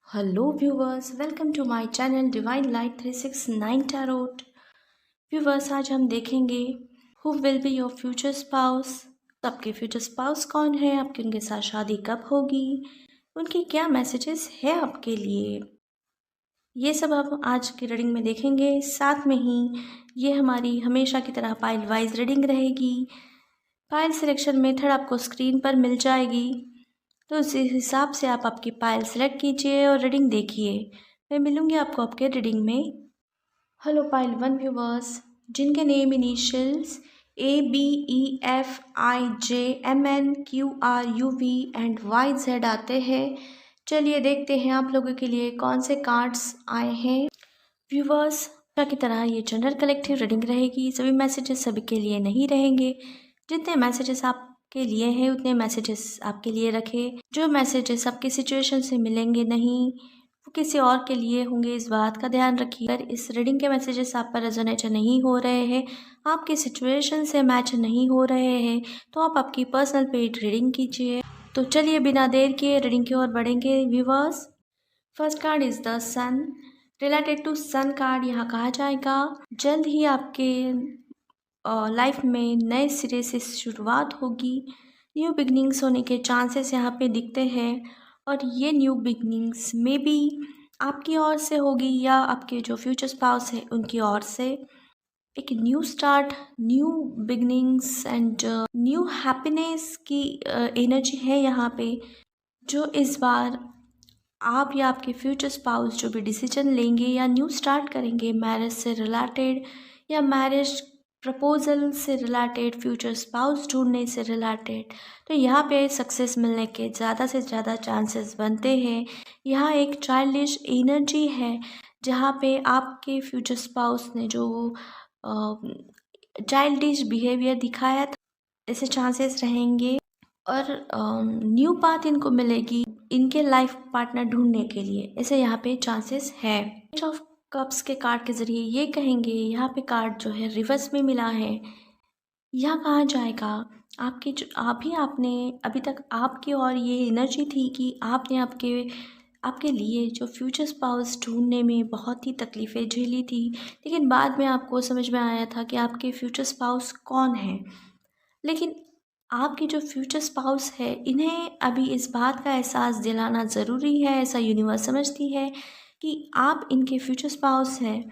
Hello viewers, welcome to my channel Divine Light 369 Tarot. Viewers, आज हम देखेंगे Who will be your future spouse? तो आपके future spouse कौन है, आपकी उनके साथ शादी कब होगी, उनकी क्या मैसेजेस है आपके लिए, ये सब हम आज की रीडिंग में देखेंगे। साथ में ही ये हमारी हमेशा की तरह पाइल वाइज रीडिंग रहेगी। पाइल सिलेक्शन मेथड आपको स्क्रीन पर मिल जाएगी, तो उसी हिसाब से आप आपकी पाइल सेलेक्ट कीजिए और रीडिंग देखिए। मैं मिलूँगी आपको आपके रीडिंग में। हेलो पाइल 1 व्यूवर्स, जिनके name initials ABEFIJMNQRUV and YZ आते हैं, चलिए देखते हैं आप लोगों के लिए कौन से कार्ड्स आए हैं। व्यूवर्स की तरह ये जनरल कलेक्टिव रीडिंग रहेगी, सभी मैसेजेस सभी के लिए नहीं रहेंगे। जितने मैसेजेस आपके लिए हैं उतने मैसेजेस आपके लिए रखें। जो मैसेजेस आपकी सिचुएशन से मिलेंगे नहीं, वो किसी और के लिए होंगे, इस बात का ध्यान रखिए। अगर इस रीडिंग के मैसेजेस आप पर रेजोनेट नहीं हो रहे हैं, आपकी सिचुएशन से मैच नहीं हो रहे हैं, तो आप आपकी पर्सनल पेड रीडिंग कीजिए। तो चलिए बिना देर किए रीडिंग की ओर बढ़ेंगे viewers. First card is the sun. Related to sun card यहाँ कहा जाएगा जल्द ही आपके लाइफ में नए सिरे से शुरुआत होगी। न्यू बिगनिंग्स होने के चांसेस यहाँ पे दिखते हैं, और ये न्यू बिगनिंग्स में भी आपकी ओर से होगी या आपके जो फ्यूचर स्पाउस है उनकी ओर से। एक new start, new beginnings and new happiness की एनर्जी है यहाँ पे, जो इस बार आप या आपके फ्यूचर स्पाउस जो भी डिसीजन लेंगे या न्यू स्टार्ट करेंगे मैरिज से रिलेटेड या मैरिज प्रपोजल से रिलेटेड, फ्यूचर स्पाउस ढूंढने से रिलेटेड, तो यहाँ पे सक्सेस मिलने के ज़्यादा से ज़्यादा चांसेस बनते हैं। यहाँ एक चाइल्डिश एनर्जी है जहाँ पे आपके फ्यूचर स्पाउस ने जो चाइल्डिश बिहेवियर दिखाया था, ऐसे चांसेस रहेंगे। और न्यू पाथ इनको मिलेगी इनके लाइफ पार्टनर ढूंढने के लिए, ऐसे यहाँ पे चांसेस है। पेज ऑफ कप्स के कार्ड के जरिए ये कहेंगे, यहाँ पे कार्ड जो है रिवर्स में मिला है। यहाँ कहा जाएगा आपके जो आपने अभी तक आपकी और ये एनर्जी थी कि आपने आपके लिए जो फ्यूचर स्पाउस ढूंढने में बहुत ही तकलीफ़ें झेली थी, लेकिन बाद में आपको समझ में आया था कि आपके फ्यूचर स्पाउस कौन है। लेकिन आपके जो फ्यूचर स्पाउस है इन्हें अभी इस बात का एहसास दिलाना ज़रूरी है, ऐसा यूनिवर्स समझती है कि आप इनके फ्यूचर स्पाउस हैं।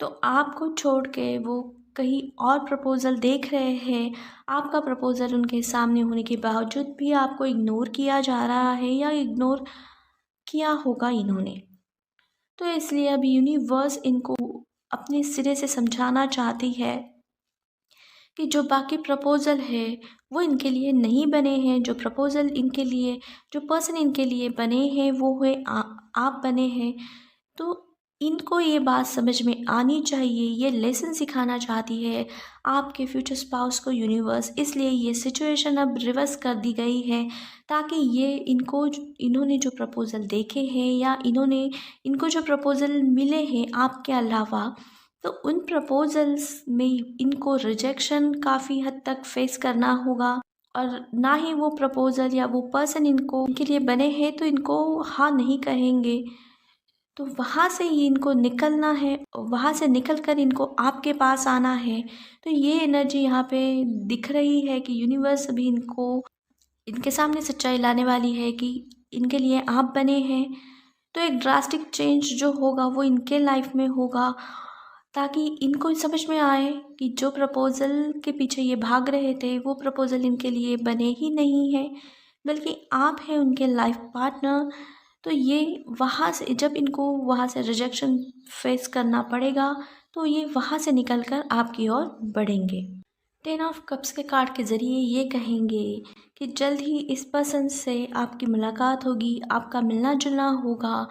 तो आपको छोड़ के वो कहीं और प्रपोज़ल देख रहे हैं। आपका प्रपोज़ल उनके सामने होने के बावजूद भी आपको इग्नोर किया जा रहा है या इग्नोर किया होगा इन्होंने। तो इसलिए अभी यूनिवर्स इनको अपने सिरे से समझाना चाहती है कि जो बाकी प्रपोज़ल है वो इनके लिए नहीं बने हैं। जो प्रपोज़ल इनके लिए, जो पर्सन इनके लिए बने हैं वो है आप बने हैं। तो इनको ये बात समझ में आनी चाहिए, ये लेसन सिखाना चाहती है आपके फ्यूचर स्पाउस को यूनिवर्स। इसलिए ये सिचुएशन अब रिवर्स कर दी गई है, ताकि ये इन्होंने जो प्रपोज़ल देखे हैं या इनको जो प्रपोज़ल मिले हैं आपके अलावा, तो उन प्रपोजल्स में इनको रिजेक्शन काफ़ी हद तक फेस करना होगा। और ना ही वो प्रपोज़ल या वो पर्सन इनके लिए बने हैं तो इनको हाँ नहीं कहेंगे। तो वहाँ से ही इनको निकलना है, वहाँ से निकल कर इनको आपके पास आना है। तो ये एनर्जी यहाँ पे दिख रही है कि यूनिवर्स अभी इनके सामने सच्चाई लाने वाली है कि इनके लिए आप बने हैं। तो एक ड्रास्टिक चेंज जो होगा वो इनके लाइफ में होगा, ताकि इनको समझ में आए कि जो प्रपोज़ल के पीछे ये भाग रहे थे वो प्रपोज़ल इनके लिए बने ही नहीं है, बल्कि आप हैं उनके लाइफ पार्टनर। तो ये वहाँ से जब इनको वहाँ से रिजेक्शन फेस करना पड़ेगा, तो ये वहाँ से निकल कर आपकी ओर बढ़ेंगे। 10 ऑफ कप्स के कार्ड के ज़रिए ये कहेंगे कि जल्द ही इस पर्सन से आपकी मुलाकात होगी, आपका मिलना जुलना होगा,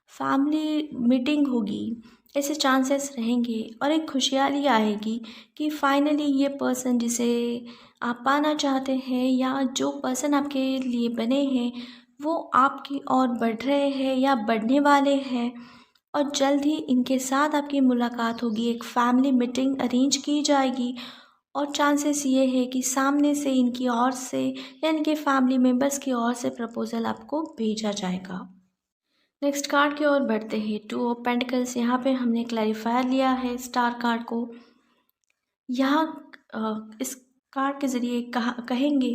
फैमिली मीटिंग होगी, ऐसे चांसेस रहेंगे। और एक खुशहाली आएगी कि फाइनली ये पर्सन जिसे आप पाना चाहते हैं या जो पर्सन आपके लिए बने हैं वो आपकी ओर बढ़ रहे हैं या बढ़ने वाले हैं। और जल्द ही इनके साथ आपकी मुलाकात होगी, एक फैमिली मीटिंग अरेंज की जाएगी। और चांसेस ये है कि सामने से इनकी ओर से या इनके फैमिली मेम्बर्स की ओर से प्रपोज़ल आपको भेजा जाएगा। नेक्स्ट कार्ड की ओर बढ़ते हैं। 2 ऑफ पेंटिकल्स, यहाँ पे हमने क्लैरिफायर लिया है स्टार कार्ड को। यहाँ इस कार्ड के ज़रिए कहेंगे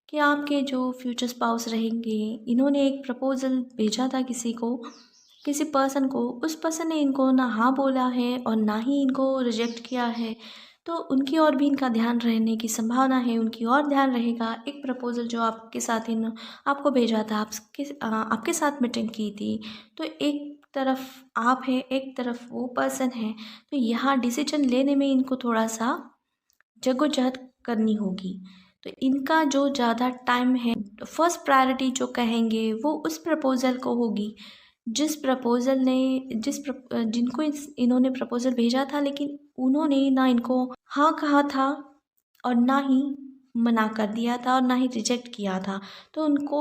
कि आपके जो फ्यूचर स्पाउस रहेंगे, इन्होंने एक प्रपोज़ल भेजा था किसी को, किसी पर्सन को। उस पर्सन ने इनको ना हाँ बोला है और ना ही इनको रिजेक्ट किया है। तो उनकी ओर भी इनका ध्यान रहने की संभावना है, उनकी ओर ध्यान रहेगा। एक प्रपोज़ल जो आपके साथ इन आपको भेजा था, आपके साथ मीटिंग की थी, तो एक तरफ आप है, एक तरफ वो पर्सन है। तो यहाँ डिसीजन लेने में इनको थोड़ा-सा जद्दोजहद करनी होगी। तो इनका जो ज़्यादा टाइम है, फर्स्ट प्रायोरिटी जो कहेंगे वो उस प्रपोज़ल को होगी, जिस प्रपोज़ल ने जिनको इन्होंने प्रपोज़ल भेजा था, लेकिन उन्होंने ना इनको हाँ कहा था और ना ही मना कर दिया था और ना ही रिजेक्ट किया था। तो उनको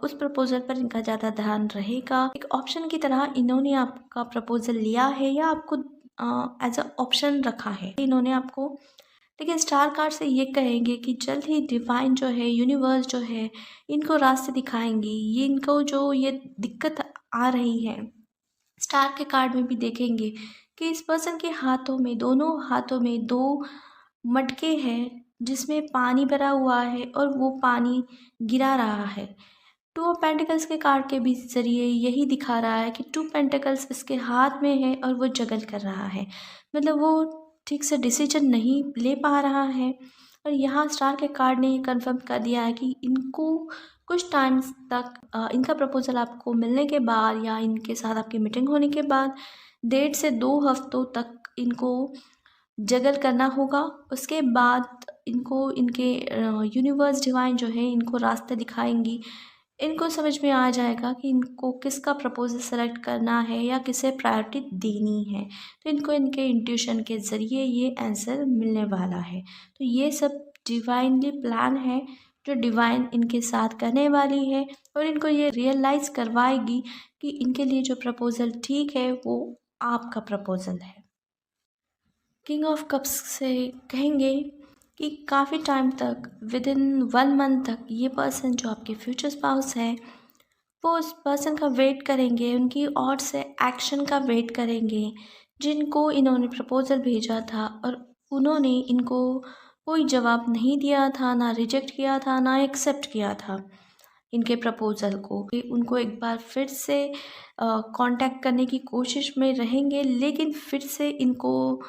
उस प्रपोज़ल पर इनका ज़्यादा ध्यान रहेगा। एक ऑप्शन की तरह इन्होंने आपका प्रपोज़ल लिया है या आपको एज़ अ ऑप्शन रखा है इन्होंने आपको। लेकिन स्टार कार्ड से ये कहेंगे कि जल्द ही डिवाइन जो है, यूनिवर्स जो है, इनको रास्ते दिखाएंगी। ये इनको जो ये दिक्कत आ रही है, स्टार के कार्ड में भी देखेंगे कि इस पर्सन के हाथों में, दोनों हाथों में 2 मटके हैं जिसमें पानी भरा हुआ है और वो पानी गिरा रहा है। 2 ऑफ पेंटिकल्स के कार्ड के भी ज़रिए यही दिखा रहा है कि 2 पेंटिकल्स इसके हाथ में है और वो जगल कर रहा है। मतलब वो ठीक से डिसीजन नहीं ले पा रहा है। और यहाँ स्टार के कार्ड ने ये कन्फर्म कर दिया है कि इनको कुछ टाइम्स तक इनका प्रपोज़ल आपको मिलने के बाद या इनके साथ आपकी मीटिंग होने के बाद 1.5 से 2 हफ्तों तक इनको जगल करना होगा। उसके बाद इनको इनके यूनिवर्स डिवाइन जो है इनको रास्ते दिखाएंगी। इनको समझ में आ जाएगा कि इनको किसका प्रपोज़ल सेलेक्ट करना है या किसे प्रायोरिटी देनी है। तो इनको इनके इंट्यूशन के ज़रिए ये आंसर मिलने वाला है। तो ये सब डिवाइनली प्लान है जो डिवाइन इनके साथ करने वाली है और इनको ये रियलाइज़ करवाएगी कि इनके लिए जो प्रपोज़ल ठीक है वो आपका प्रपोज़ल है। किंग ऑफ कप्स से कहेंगे कि काफ़ी टाइम तक, विद इन 1 मंथ तक, ये पर्सन जो आपके फ्यूचर स्पाउस है वो उस पर्सन का वेट करेंगे, उनकी ओर से एक्शन का वेट करेंगे, जिनको इन्होंने प्रपोज़ल भेजा था और उन्होंने इनको कोई जवाब नहीं दिया था, ना रिजेक्ट किया था, ना एक्सेप्ट किया था इनके प्रपोज़ल को। उनको एक बार फिर से कांटेक्ट करने की कोशिश में रहेंगे, लेकिन फिर से इनको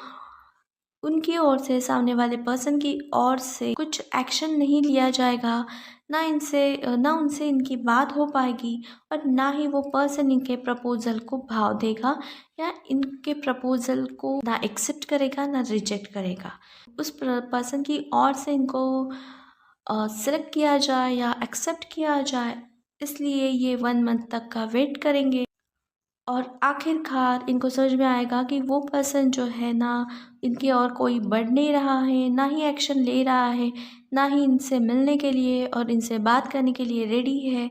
उनकी ओर से, सामने वाले पर्सन की ओर से कुछ एक्शन नहीं लिया जाएगा। ना उनसे इनकी बात हो पाएगी और ना ही वो पर्सन इनके प्रपोज़ल को भाव देगा या इनके प्रपोज़ल को ना एक्सेप्ट करेगा ना रिजेक्ट करेगा। उस पर्सन की ओर से इनको सेलेक्ट किया जाए या एक्सेप्ट किया जाए, इसलिए ये 1 मंथ तक का वेट करेंगे। और आखिरकार इनको समझ में आएगा कि वो पर्सन जो है ना, इनकी और कोई बढ़ नहीं रहा है, ना ही एक्शन ले रहा है, ना ही इनसे मिलने के लिए और इनसे बात करने के लिए रेडी है।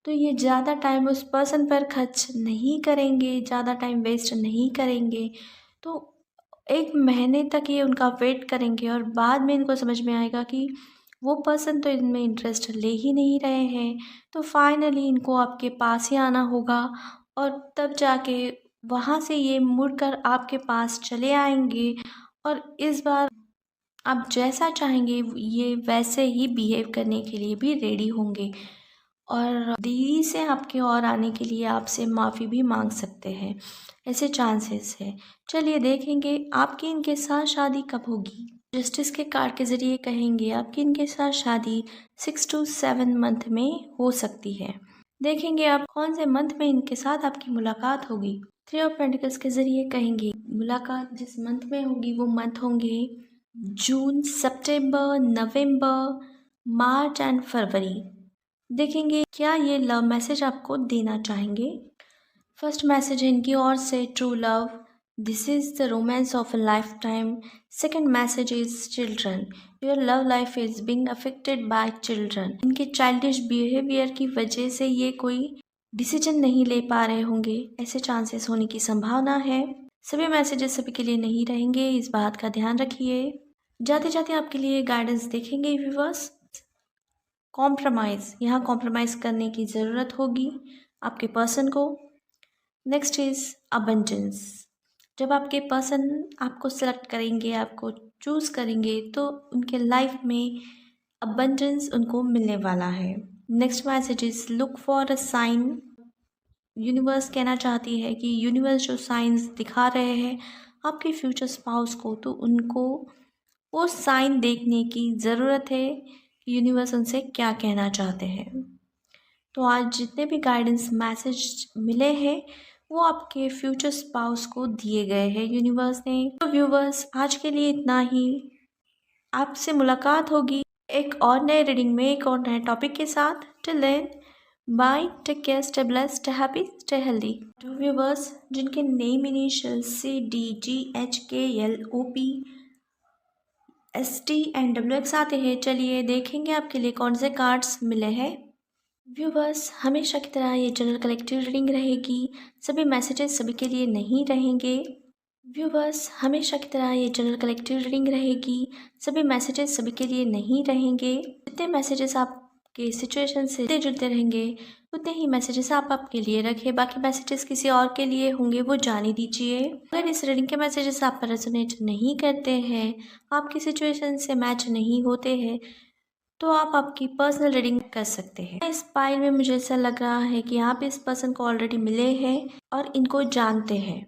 तो ये ज़्यादा टाइम उस पर्सन पर खर्च नहीं करेंगे, ज़्यादा टाइम वेस्ट नहीं करेंगे। तो 1 महीने तक ये उनका वेट करेंगे और बाद में इनको समझ में आएगा कि वो पर्सन तो इनमें इंटरेस्ट ले ही नहीं रहे हैं। तो फाइनली इनको आपके पास ही आना होगा और तब जाके वहाँ से ये मुड़कर आपके पास चले आएंगे और इस बार आप जैसा चाहेंगे ये वैसे ही बिहेव करने के लिए भी रेडी होंगे और देरी से आपके और आने के लिए आपसे माफ़ी भी मांग सकते हैं। ऐसे चांसेस है। चलिए देखेंगे आपकी इनके साथ शादी कब होगी। जस्टिस के कार्ड के ज़रिए कहेंगे आपकी इनके साथ शादी 6 to 7 मंथ में हो सकती है। देखेंगे आप कौन से मंथ में इनके साथ आपकी मुलाकात होगी। 3 ऑफ पेंटिकल्स के ज़रिए कहेंगे मुलाकात जिस मंथ में होगी वो मंथ होंगे जून, सितंबर, नवंबर, मार्च एंड फरवरी। देखेंगे क्या ये लव मैसेज आपको देना चाहेंगे। फर्स्ट मैसेज है इनकी ओर से true love, this is the romance of a life time. Second message is children, your love life is being affected by children. इनके चाइल्डिश बिहेवियर की वजह से ये कोई डिसीजन नहीं ले पा रहे होंगे, ऐसे चांसेस होने की संभावना है। सभी मैसेजेस सभी के लिए नहीं रहेंगे, इस बात का ध्यान रखिए। जाते जाते आपके लिए गाइडेंस देखेंगे व्यूअर्स। कॉम्प्रोमाइज़, यहाँ कॉम्प्रोमाइज़ करने की ज़रूरत होगी। आपके पर्सन को। Next is abundance. जब आपके पर्सन आपको सेलेक्ट करेंगे, आपको चूज़ करेंगे, तो उनके लाइफ में अबंडेंस उनको मिलने वाला है। Next message is look for a sign. Universe कहना चाहती है कि यूनिवर्स जो साइंस दिखा रहे हैं आपके फ्यूचर स्पाउस को, तो उनको वो साइन देखने की ज़रूरत है कि यूनिवर्स उनसे क्या कहना चाहते हैं। तो आज जितने भी गाइडेंस मैसेज मिले हैं वो आपके फ्यूचर स्पाउस को दिए गए हैं यूनिवर्स ने। तो व्यूवर्स, आज के लिए इतना ही। आपसे मुलाकात होगी एक और नए रीडिंग में, एक और नए टॉपिक के साथ। Till then, bye, take care, stay blessed, stay happy, stay healthy. To viewers जिनके name initial CDGHKLOPST and WX आते हैं, चलिए देखेंगे आपके लिए कौन से कार्ड्स मिले हैं। व्यूवर्स, हमेशा की तरह ये जनरल कलेक्टिव रीडिंग रहेगी, सभी मैसेजेस सभी के लिए नहीं रहेंगे। व्यूवर्स, हमेशा की तरह ये जनरल कलेक्टिव रीडिंग रहेगी, सभी मैसेजेस सभी के लिए नहीं रहेंगे। जितने मैसेजेस आपके सिचुएशन से जुड़ते रहेंगे उतने ही मैसेजेस आप आपके लिए रखें, बाकी मैसेजेस किसी और के लिए होंगे वो जान ही दीजिए। अगर इस रीडिंग के मैसेजेस आप पर रेजोनेट नहीं करते हैं, आपकी सिचुएशन से मैच नहीं होते हैं, तो आप आपकी पर्सनल रीडिंग कर सकते हैं। इस पाइल में मुझे ऐसा लग रहा है कि आप इस पर्सन को ऑलरेडी मिले हैं और इनको जानते हैं।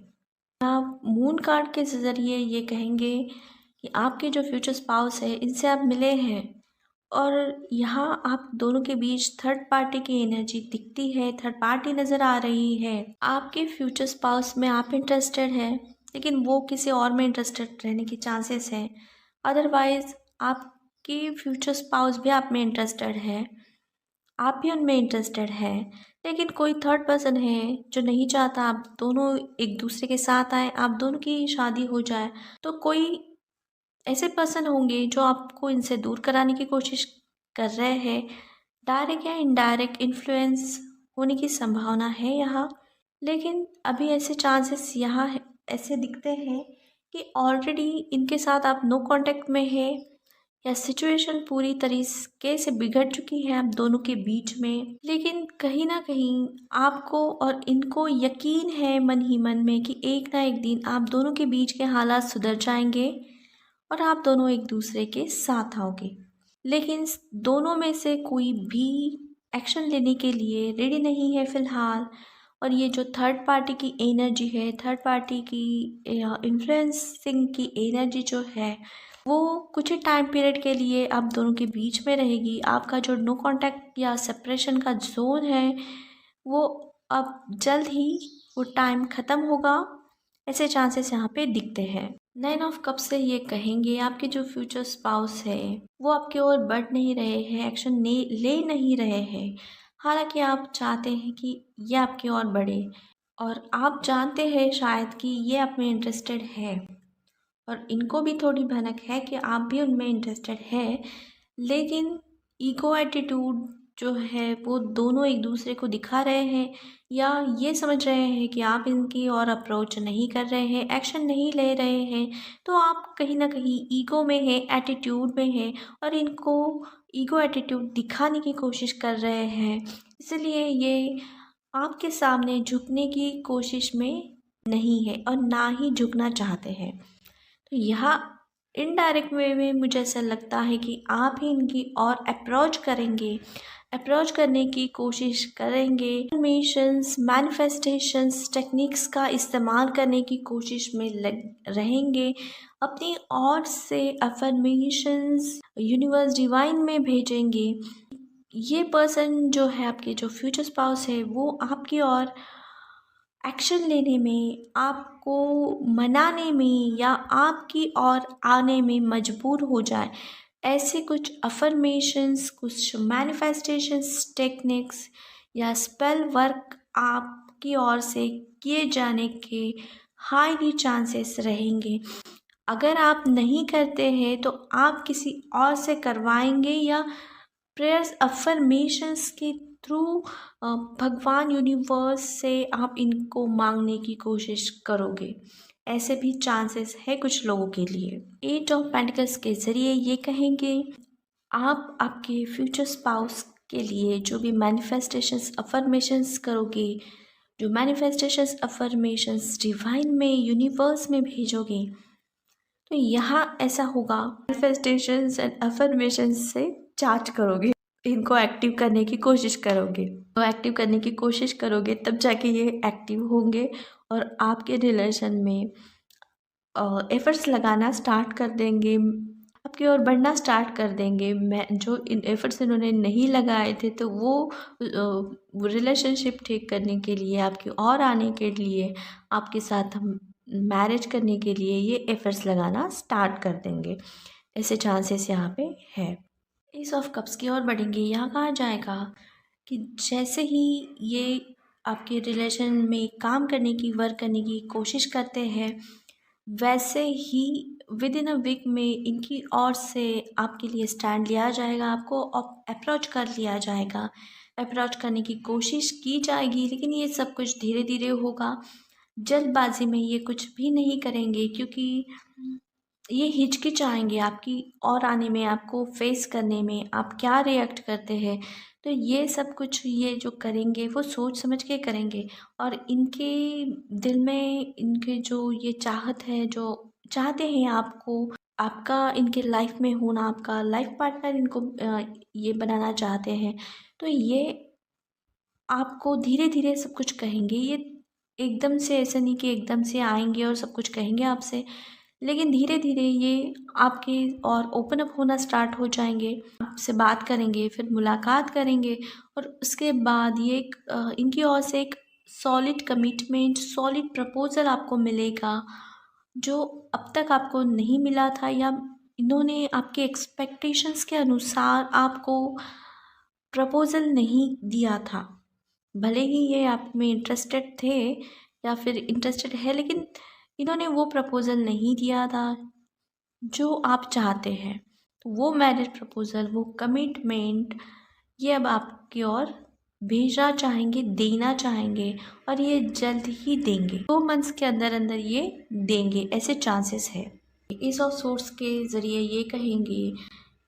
आप मून कार्ड के ज़रिए ये कहेंगे कि आपके जो फ्यूचर स्पाउस है इनसे आप मिले हैं और यहाँ आप दोनों के बीच थर्ड पार्टी की एनर्जी दिखती है, थर्ड पार्टी नज़र आ रही है। आपके फ्यूचर स्पाउस में आप इंटरेस्टेड हैं, लेकिन वो किसी और में इंटरेस्टेड रहने की चांसेस हैं। अदरवाइज़ आपके फ्यूचर स्पाउस भी आप में इंटरेस्टेड है, आप भी उनमें इंटरेस्टेड है, लेकिन कोई थर्ड पर्सन है जो नहीं चाहता आप दोनों एक दूसरे के साथ आए, आप दोनों की शादी हो जाए। तो कोई ऐसे पर्सन होंगे जो आपको इनसे दूर कराने की कोशिश कर रहे हैं। डायरेक्ट या इनडायरेक्ट इन्फ्लुएंस होने की संभावना है यहाँ, लेकिन अभी ऐसे चांसेस यहाँ ऐसे दिखते हैं कि ऑलरेडी इनके साथ आप नो कांटेक्ट में है या सिचुएशन पूरी तरीके से बिगड़ चुकी है आप दोनों के बीच में। लेकिन कहीं ना कहीं आपको और इनको यकीन है मन ही मन में कि एक ना एक दिन आप दोनों के बीच के हालात सुधर जाएंगे और आप दोनों एक दूसरे के साथ आओगे। लेकिन दोनों में से कोई भी एक्शन लेने के लिए रेडी नहीं है फ़िलहाल। और ये जो थर्ड पार्टी की एनर्जी है, थर्ड पार्टी की इन्फ्लुएंसिंग की एनर्जी जो है, वो कुछ ही टाइम पीरियड के लिए आप दोनों के बीच में रहेगी। आपका जो नो कांटेक्ट या सेपरेशन का जोन है वो अब जल्द ही वो टाइम ख़त्म होगा, ऐसे चांसेस यहाँ पे दिखते हैं। 9 ऑफ कप से ये कहेंगे आपके जो फ्यूचर स्पाउस है वो आपकी ओर बढ़ नहीं रहे हैं, एक्शन ले नहीं रहे हैं। हालांकि आप चाहते हैं कि ये आपकी ओर बढ़े और आप जानते हैं शायद कि ये आप में इंटरेस्टेड है और इनको भी थोड़ी भनक है कि आप भी उनमें इंटरेस्टेड है। लेकिन ईगो एटीट्यूड जो है वो दोनों एक दूसरे को दिखा रहे हैं या ये समझ रहे हैं कि आप इनकी और अप्रोच नहीं कर रहे हैं, एक्शन नहीं ले रहे हैं। तो आप कहीं ना कहीं ईगो में है, एटीट्यूड में है और इनको ईगो एटीट्यूड दिखाने की कोशिश कर रहे हैं, इसलिए ये आपके सामने झुकने की कोशिश में नहीं है और ना ही झुकना चाहते हैं। तो यहाँ इनडायरेक्ट वे में मुझे ऐसा लगता है कि आप ही इनकी और अप्रोच करेंगे, अप्रोच करने की कोशिश करेंगे। अफर्मेशंस, मैनिफेस्टेशंस टेक्निक्स का इस्तेमाल करने की कोशिश में लग रहेंगे। अपनी ओर से अफर्मेशंस यूनिवर्स डिवाइन में भेजेंगे। ये पर्सन जो है आपके जो फ्यूचर स्पाउस है वो आपकी ओर एक्शन लेने में, आपको मनाने में या आपकी ओर आने में मजबूर हो जाए, ऐसे कुछ अफर्मेशंस, कुछ मैनिफेस्टेशंस टेक्निक्स या स्पेल वर्क आपकी ओर से किए जाने के हाईली चांसेस रहेंगे। अगर आप नहीं करते हैं तो आप किसी और से करवाएंगे या प्रेयर्स अफर्मेशंस के थ्रू भगवान यूनिवर्स से आप इनको मांगने की कोशिश करोगे, ऐसे भी चांसेस है कुछ लोगों के लिए। 8 ऑफ पेंटिकल्स के ज़रिए ये कहेंगे आप आपके फ्यूचर स्पाउस के लिए जो भी मैनिफेस्टेशंस अफर्मेशंस करोगे, जो मैनिफेस्टेशंस अफर्मेशंस डिवाइन में यूनिवर्स में भेजोगे, तो यहाँ ऐसा होगा मैनिफेस्टेशंस एंड अफर्मेशंस से चार्ज करोगे, इनको एक्टिव करने की कोशिश करोगे। तो एक्टिव करने की कोशिश करोगे तब जाके ये एक्टिव होंगे और आपके रिलेशन में एफर्ट्स लगाना स्टार्ट कर देंगे, आपकी ओर बढ़ना स्टार्ट कर देंगे। मैं जो इन एफर्ट्स इन्होंने नहीं लगाए थे तो वो रिलेशनशिप ठीक करने के लिए, आपकी ओर आने के लिए, आपके साथ हम मैरिज करने के लिए ये एफर्ट्स लगाना स्टार्ट कर देंगे। ऐसे चांसेस यहाँ पे है। एस ऑफ कप्स की ओर बढ़ेंगे। यहाँ कहा जाएगा कि जैसे ही ये आपके रिलेशन में काम करने की, वर्क करने की कोशिश करते हैं, वैसे ही विद इन अ वीक में इनकी ओर से आपके लिए स्टैंड लिया जाएगा, आपको अप्रोच कर लिया जाएगा, अप्रोच करने की कोशिश की जाएगी। लेकिन ये सब कुछ धीरे धीरे होगा, जल्दबाजी में ये कुछ भी नहीं करेंगे, क्योंकि ये हिचकिचाएंगे आपकी और आने में, आपको फेस करने में, आप क्या रिएक्ट करते हैं। तो ये सब कुछ ये जो करेंगे वो सोच समझ के करेंगे, और इनके दिल में इनके जो ये चाहत है, जो चाहते हैं आपको, आपका इनके लाइफ में होना, आपका लाइफ पार्टनर इनको ये बनाना चाहते हैं। तो ये आपको धीरे धीरे सब कुछ कहेंगे। ये एकदम से ऐसा नहीं कि एकदम से आएंगे और सब कुछ कहेंगे आपसे, लेकिन धीरे धीरे ये आपके और ओपन अप होना स्टार्ट हो जाएंगे, आपसे बात करेंगे, फिर मुलाकात करेंगे, और उसके बाद ये इनकी ओर से एक सॉलिड कमिटमेंट, सॉलिड प्रपोजल आपको मिलेगा, जो अब तक आपको नहीं मिला था, या इन्होंने आपके एक्सपेक्टेशंस के अनुसार आपको प्रपोजल नहीं दिया था। भले ही ये आप में इंटरेस्टेड थे या फिर इंटरेस्टेड है, लेकिन इन्होंने वो प्रपोज़ल नहीं दिया था जो आप चाहते हैं। तो वो मैरिज प्रपोज़ल, वो कमिटमेंट ये अब आपकी ओर भेजना चाहेंगे, देना चाहेंगे, और ये जल्द ही देंगे। 2 मंथ्स के अंदर अंदर ये देंगे, ऐसे चांसेस है। एस ऑफ सोर्स के ज़रिए ये कहेंगे,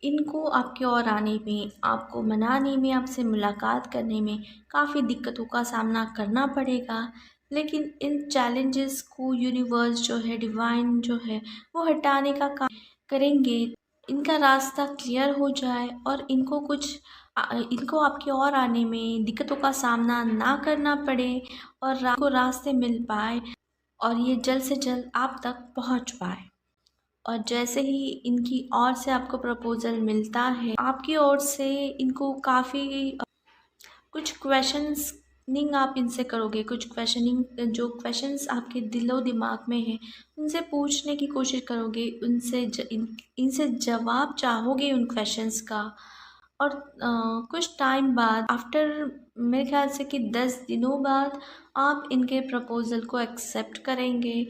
इनको आपके ओर आने में, आपको मनाने में, आपसे मुलाकात करने में काफ़ी दिक्कतों का सामना करना पड़ेगा, लेकिन इन चैलेंजेस को यूनिवर्स जो है, डिवाइन जो है, वो हटाने का काम करेंगे। इनका रास्ता क्लियर हो जाए और इनको कुछ इनको आपके ओर आने में दिक्कतों का सामना ना करना पड़े, और को रास्ते मिल पाए, और ये जल्द से जल्द आप तक पहुंच पाए। और जैसे ही इनकी ओर से आपको प्रपोज़ल मिलता है, आपकी ओर से इनको काफ़ी कुछ क्वेश्चनिंग आप इनसे करोगे, कुछ क्वेश्चनिंग, जो क्वेश्चंस आपके दिलो दिमाग में हैं उनसे पूछने की कोशिश करोगे, इनसे जवाब चाहोगे उन क्वेश्चंस का। और कुछ टाइम बाद, आफ्टर मेरे ख्याल से कि 10 दिनों बाद, आप इनके प्रपोज़ल को एक्सेप्ट करेंगे,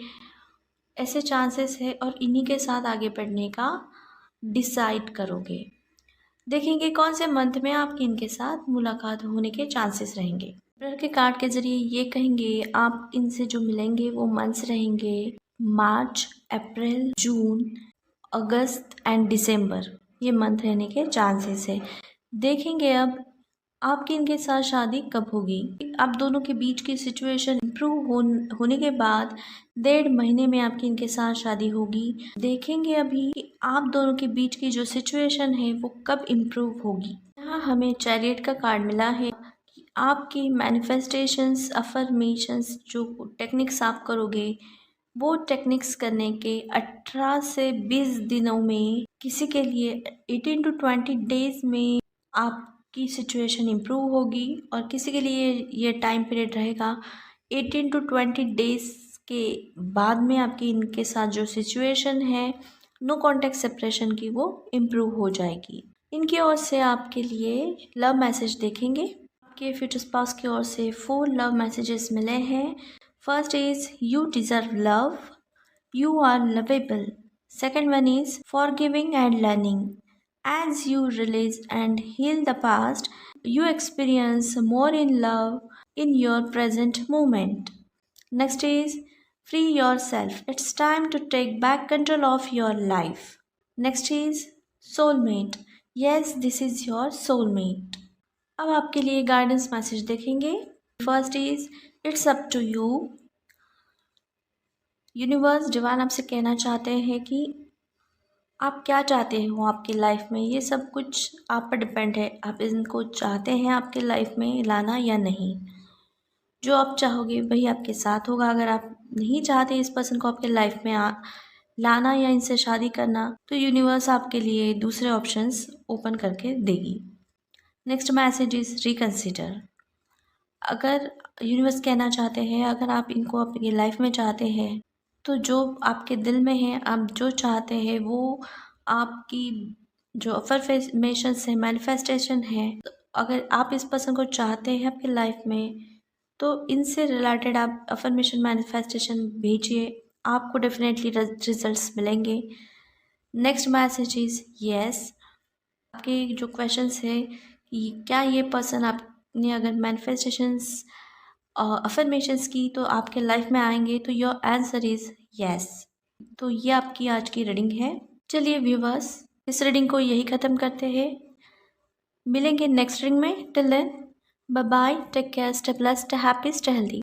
ऐसे चांसेस है, और इन्हीं के साथ आगे बढ़ने का डिसाइड करोगे। देखेंगे कौन से मंथ में आपकी इनके साथ मुलाकात होने के चांसेस रहेंगे। एम्परर के कार्ड के ज़रिए ये कहेंगे, आप इनसे जो मिलेंगे वो मंथ्स रहेंगे मार्च, अप्रैल, जून, अगस्त एंड दिसंबर, ये मंथ रहने के चांसेस है। देखेंगे अब आपकी इनके साथ शादी कब होगी। आप दोनों के बीच की सिचुएशन इम्प्रूव होने के बाद 1.5 महीने में आपकी इनके साथ शादी होगी। देखेंगे अभी कि आप दोनों के बीच की जो सिचुएशन है वो कब इम्प्रूव होगी। यहाँ हमें चैरियट का कार्ड मिला है कि आपकी मैनिफेस्टेशंस, अफर्मेशंस, जो टेक्निक्स आप करोगे, वो टेक्निक्स करने के 18 से 20 दिनों में, किसी के लिए 18 to 20 डेज में आपकी सिचुएशन इम्प्रूव होगी, और किसी के लिए ये टाइम पीरियड रहेगा 18 to 20 डेज के बाद में आपकी इनके साथ जो सिचुएशन है, नो कॉन्टैक्ट सेपरेशन की, वो इम्प्रूव हो जाएगी। इनकी ओर से आपके लिए लव मैसेज देखेंगे। आपके फ्यूचर स्पाउस की ओर से 4 लव मैसेजेस मिले हैं। First is you deserve love, you are lovable. Second one is forgiving and learning. As you release and heal the past, you experience more in love in your present moment. Next is free yourself. It's time to take back control of your life. Next is soulmate. Yes, this is your soulmate. अब आपके लिए guidance message देखेंगे। First is it's up to you. Universe divine आपसे कहना चाहते हैं कि आप क्या चाहते हो आपकी लाइफ में, ये सब कुछ आप पर डिपेंड है। आप इनको चाहते हैं आपके लाइफ में लाना या नहीं। जो आप चाहोगे वही आपके साथ होगा। अगर आप नहीं चाहते इस पर्सन को आपके लाइफ में लाना या इनसे शादी करना, तो यूनिवर्स आपके लिए दूसरे ऑप्शंस ओपन करके देगी। Next message is reconsider. अगर यूनिवर्स कहना चाहते हैं अगर आप इनको अपनी लाइफ में चाहते हैं, तो जो आपके दिल में है, आप जो चाहते हैं वो आपकी जो अफर्मेशंस है, मैनिफेस्टेशन है, तो अगर आप इस पर्सन को चाहते हैं आपकी लाइफ में, तो इनसे रिलेटेड आप अफर्मेशन मैनिफेस्टेशन भेजिए, आपको डेफिनेटली रिजल्ट्स मिलेंगे। Next message is yes. आपके जो क्वेश्चंस है कि क्या ये पर्सन आपने अगर मैनिफेस्टेशंस अफर्मेशंस की तो आपके लाइफ में आएंगे, तो योर आंसर इज यस। तो ये आपकी आज की रीडिंग है। चलिए व्यूवर्स, इस रीडिंग को यही ख़त्म करते हैं। मिलेंगे नेक्स्ट रीडिंग में। Till then bye bye, take care, stay blessed, stay happy, stay healthy.